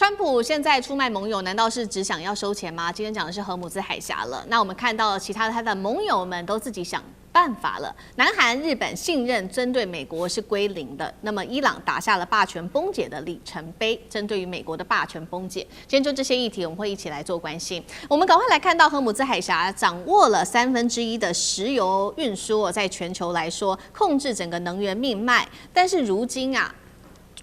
川普現在出賣盟友，難道是只想要收錢嗎？今天講的是荷姆茲海峽了。那我們看到其他他的盟友們都自己想辦法了。南韓、日本信任針對美國是歸零的。那麼伊朗打下了霸權崩解的里程碑，針對於美國的霸權崩解。今天就這些議題，我們會一起來做關心。我們趕快來看到荷姆茲海峽掌握了1/3的石油運輸，在全球來說控制整個能源命脈。但是如今啊，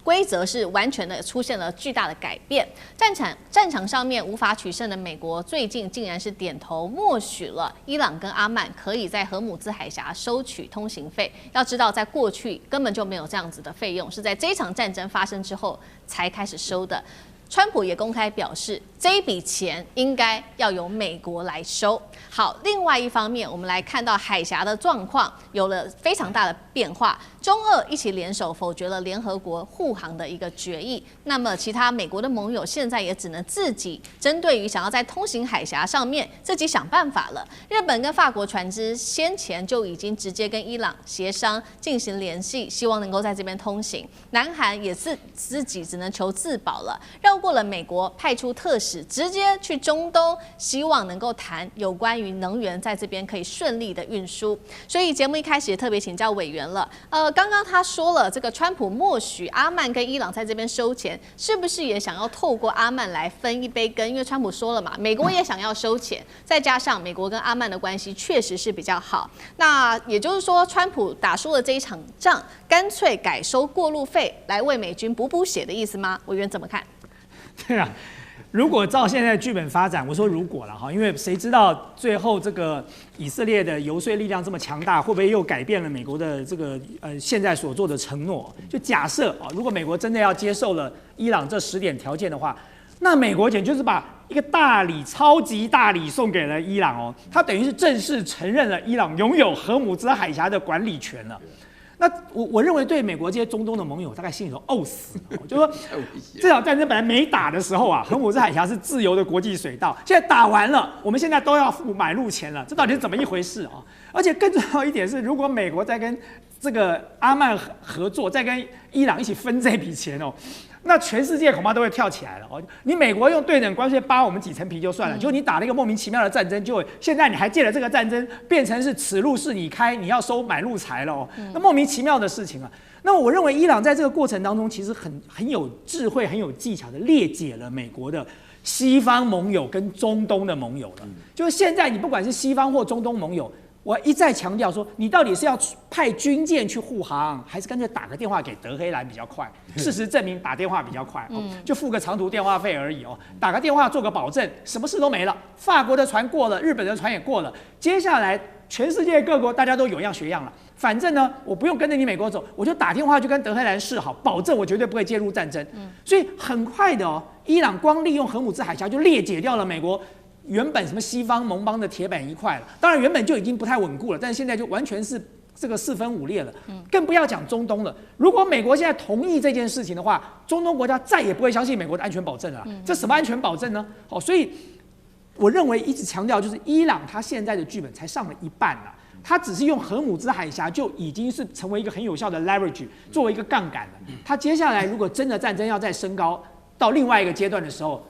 規則是完全的出現了巨大的改变，戰場上面無法取勝的美國，最近竟然是點頭默許了伊朗跟阿曼可以在荷姆茲海峽收取通行費。要知道，在過去根本就沒有這樣子的費用，是在這一場戰爭發生之後才開始收的。川普也公開表示，這一筆錢應該要由美國來收。好，另外一方面，我們來看到海峽的狀況有了非常大的变化。中俄一起聯手否決了聯合國護航的一個決議，那麼其他美國的盟友現在也只能自己針對於想要在通行海峽上面自己想辦法了。日本跟法國船只先前就已經直接跟伊朗協商進行聯繫，希望能夠在這邊通行。南韓也是自己只能求自保了，繞過了美國派出特使，直接去中東，希望能夠談有關於能源在這邊可以順利的運輸。所以節目一開始也特別請教委員了，剛剛他說了，這個川普默許阿曼跟伊朗在這邊收錢，是不是也想要透過阿曼來分一杯羹？因為川普說了嘛，美國也想要收錢，再加上美國跟阿曼的關係確實是比較好，那也就是說，川普打輸了這一場仗，乾脆改收過路費來為美軍補血的意思嗎？委員怎麼看？對啊。如果照現在的劇本發展，我說如果了哈，因為誰知道最後這個以色列的游說力量這麼強大，會不會又改變了美國的這個現在所做的承諾？就假設啊，如果美國真的要接受了伊朗這10點條件的話，那美國簡直就是把一個大禮、超級大禮送給了伊朗哦，他等於是正式承認了伊朗擁有荷姆茲海峽的管理權了。那我認為對美國這些中東的盟友大概心裡頭嘔死了，就是說這場戰爭本來沒打的時候啊，荷姆茲海峽是自由的國際水道，現在打完了，我們現在都要付買路錢了，這到底是怎麼一回事啊？而且更重要一點是，如果美國在跟這個阿曼合作，再跟伊朗一起分這筆錢哦，那全世界恐怕都會跳起來了哦！你美國用對等關稅扒我們幾層皮就算了，就你打了一個莫名其妙的戰爭，就現在你還借了這個戰爭變成是此路是你開，你要收買路財了哦，那莫名其妙的事情啊！那我認為伊朗在這個過程當中其實很有智慧、很有技巧的列解了美國的西方盟友跟中東的盟友了。就是現在你不管是西方或中東盟友，我一再強調說，你到底是要派軍艦去護航，還是乾脆打個電話給德黑蘭比較快？事實證明打電話比較快，就付個長途電話費而已哦，打個電話做個保證，什麼事都沒了。法國的船過了，日本的船也過了，接下來全世界各國大家都有樣學樣了。反正呢，我不用跟着你美國走，我就打電話去跟德黑蘭示好，保證我絕對不會介入戰爭。所以很快的哦，伊朗光利用荷姆茲海峽就裂解掉了美國原本什麼西方盟邦的鐵板一塊了，當然原本就已經不太穩固了，但是現在就完全是這個4分5裂了，更不要講中東了。如果美國現在同意這件事情的話，中東國家再也不會相信美國的安全保證了。這什麼安全保證呢？哦，所以我認為一直強調就是伊朗它現在的劇本才上了一半了，它只是用荷姆茲海峽就已經是成為一個很有效的 leverage， 作為一個槓桿了。它接下來如果真的戰爭要再升高到另外一個階段的時候，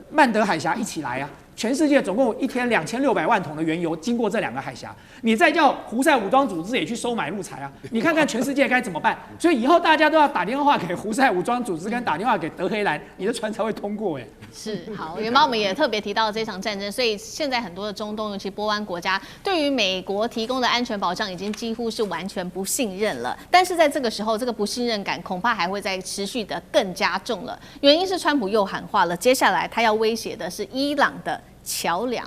曼德海峽一起來啊！全世界總共一天2600萬桶的原油經過這2個海峽，你再叫胡塞武裝組織也去收買路財啊！你看看全世界該怎麼辦？所以以後大家都要打電話給胡塞武裝組織，跟打電話給德黑蘭，你的船才會通過哎。是好，原本我們也特別提到這場戰爭，所以現在很多的中東，尤其波灣國家，對於美國提供的安全保障已經幾乎是完全不信任了。但是在這個時候，這個不信任感恐怕還會再持續的更加重了。原因是川普又喊話了，接下来他要威脅的是伊朗的橋樑。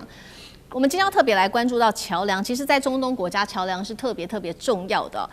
我們今天要特別來關注到橋樑，其實在中東國家，橋樑是特別重要的。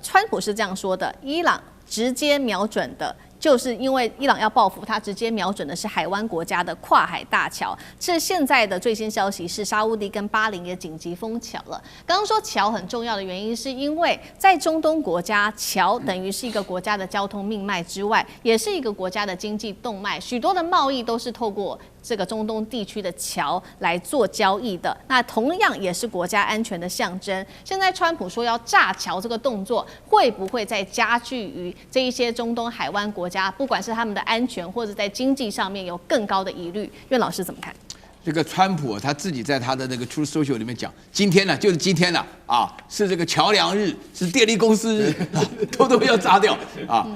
川普是這樣說的：伊朗直接瞄準的，就是因為伊朗要報復，他直接瞄準的是海灣國家的跨海大橋。這現在的最新消息是，沙烏地跟巴林也緊急封橋了。剛剛說橋很重要的原因，是因為在中東國家，橋等於是一個國家的交通命脈之外，也是一個國家的經濟動脈，許多的貿易都是透過這個中東地區的橋來做交易的，那同樣也是國家安全的象徵。現在川普說要炸橋這個動作，會不會再加劇於這一些中東海灣國國家，不管是他們的安全或者在經濟上面有更高的疑慮。苑老師怎麼看？这個川普他自己在他的那個 Truth Social 裡面講，今天呢就是今天了啊，是這個橋梁日，是電力公司日，都要炸掉啊。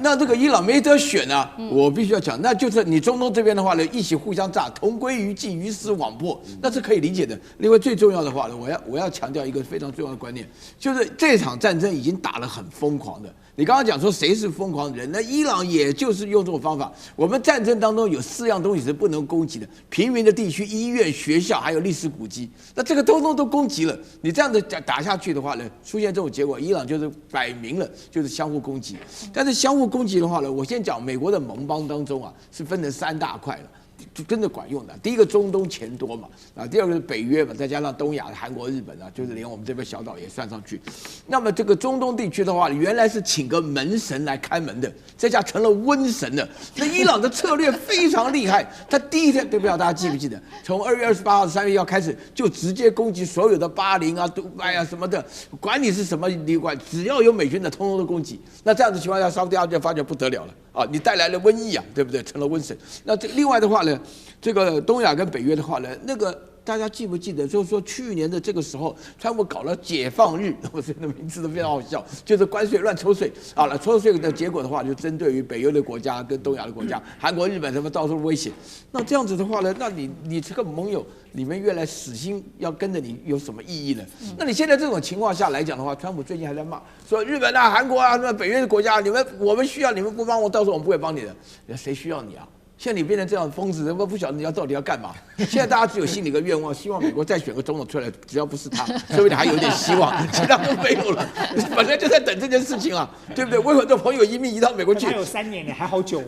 那這個伊朗沒得選啊，我必須要講，那就是你中東這邊的話呢，一起互相炸，同歸於盡，魚死網破，那是可以理解的。另外最重要的話呢，我要強調一個非常重要的觀念，就是這場戰爭已經打得很瘋狂的。你剛剛講說誰是瘋狂的人？那伊朗也就是用這種方法。我們戰爭當中有4樣東西是不能攻擊的：平民的地區、醫院、學校，還有歷史古蹟。那這個通通都攻擊了。你這樣子打下去的話呢，出現這種結果，伊朗就是擺明了就是相互攻擊。但是相互攻擊的話呢，我先講美國的盟邦當中啊，是分成3大塊了。就真的管用的。第一個中東錢多嘛，啊，第二個是北約嘛，再加上東亞的韓國、日本啊，就是連我們這邊小島也算上去。那麼這個中東地區的話，原來是請個門神來看門的，這下成了瘟神了。那伊朗的策略非常厲害，他第一天，對不對？大家記不記得？從2月28號3月1號開始，就直接攻擊所有的巴林啊、杜拜啊什麼的，管你是什麼旅館，只要有美軍的，通通都攻擊。那這樣子情況下，沙特阿拉伯就發覺不得了了啊！你帶來了瘟疫啊，對不對？成了瘟神。那這另外的話呢？這個東亞跟北約的話呢，那個大家記不記得？就是說去年的這個時候，川普搞了解放日，我覺得名字都非常好笑，就是關稅亂抽稅啊，抽稅的結果的話，就針對於北約的國家跟東亞的國家，韓國、日本什麼到處威脅。那這樣子的話呢，那你這個盟友，你們越來死心要跟着你，有什麼意義呢？那你現在這種情況下來講的話，川普最近還在罵說日本啊、韓國啊、那北約的國家，我們需要你們不幫我，到時候我們不會幫你的。誰需要你啊？現在你變成這樣瘋子，我不曉得你到底要幹嘛。現在大家只有心裡一個願望，希望美國再選個總統出來，只要不是他，說不定還有點希望，其他都沒有了。本來就在等這件事情啊，對不對？我有很多朋友移民移到美國去，還有3年呢，還好久。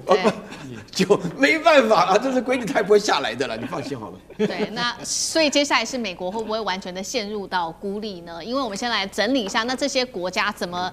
就沒辦法了，這是規定，他也不會下來的了，你放心好了。對，那所以接下來是美國會不會完全的陷入到孤立呢？因為我們先來整理一下，那這些國家怎麼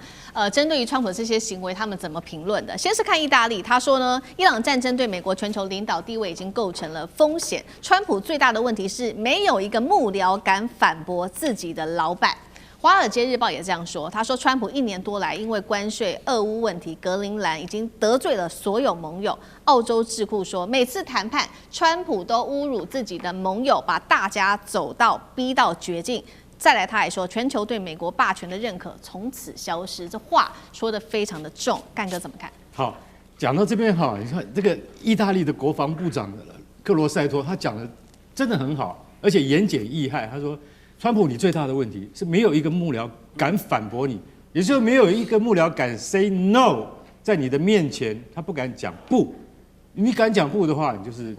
針對於川普的這些行為，他們怎麼評論的？先是看意大利，他說呢，伊朗戰爭對美國全球領導地位已經構成了風險。川普最大的問題是沒有一個幕僚敢反駁自己的老闆。《華爾街日報》也這樣說，他說川普1年多來因為關稅、俄烏問題、格陵蘭已經得罪了所有盟友。澳洲智庫說，每次談判，川普都侮辱自己的盟友，把大家逼到絕境。再來，他還說，全球對美國霸權的認可從此消失。這話說得非常的重，幹哥怎麼看？好，講到這邊哈，你看這個意大利的國防部長克羅塞托，他講的真的很好，而且言簡意賅。他說，川普，你最大的問題是沒有一個幕僚敢反駁你，也就是沒有一個幕僚敢 say no， 在你的面前他不敢講不，你敢講不的話，你就是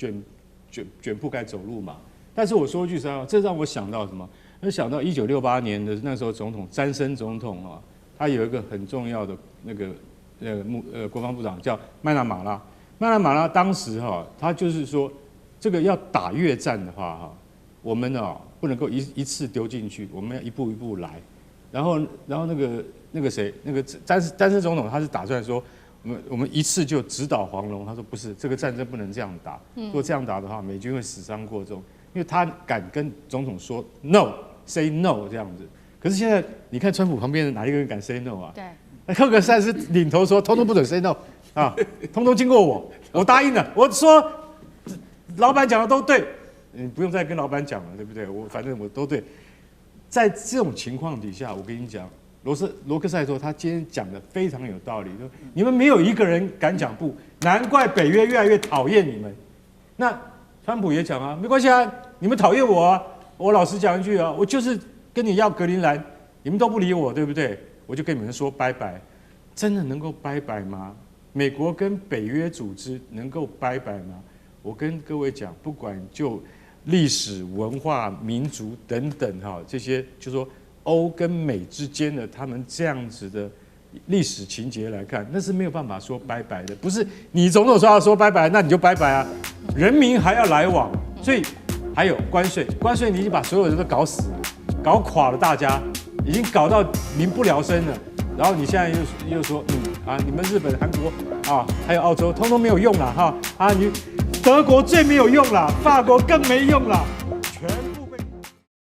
捲鋪蓋走路嘛。但是我說句實話，這讓我想到什麼？我想到1968年的那時候總統詹森總統啊，他有一個很重要的那個國防部長叫麥納馬拉。麥納馬拉當時哈，他就是說，這個要打越戰的話哈，我們啊不能夠一次丟進去，我們要一步一步來。然後那個誰，那個詹森總統他是打算說，我們一次就直搗黃龍。他說不是，這個戰爭不能這樣打。如果這樣打的話，美軍會死傷過重。因為他敢跟總統說 no，say no 這樣子。可是現在你看川普旁邊的哪一個人敢 say no 啊？對，那赫格塞斯領頭說，通通不准 say no 啊，通通經過我答應了，我說老闆講的都對，你不用再跟老闆講了，對不對？反正我都對。在這種情況底下，我跟你講，羅克塞托他今天講的非常有道理，說你們沒有一個人敢講不，難怪北約越來越討厭你們。那川普也講啊，沒關係啊，你們討厭我啊，我老實講一句啊，我就是跟你要格陵蘭，你們都不理我，對不對？我就跟你們說拜拜。真的能夠拜拜嗎？美國跟北約組織能夠拜拜嗎？我跟各位講，不管就歷史、文化、民族等等哈，這些就說歐跟美之間的他們這樣子的歷史情節來看，那是沒有辦法說拜拜的。不是你總統說要說拜拜，那你就拜拜啊。人民還要來往，所以還有關稅你已經把所有人都搞死了，搞垮了大家，已經搞到民不聊生了。然後你現在又說你們日本、韓國啊，還有澳洲，通通沒有用了哈啊，你德國最沒有用了，法國更沒用了。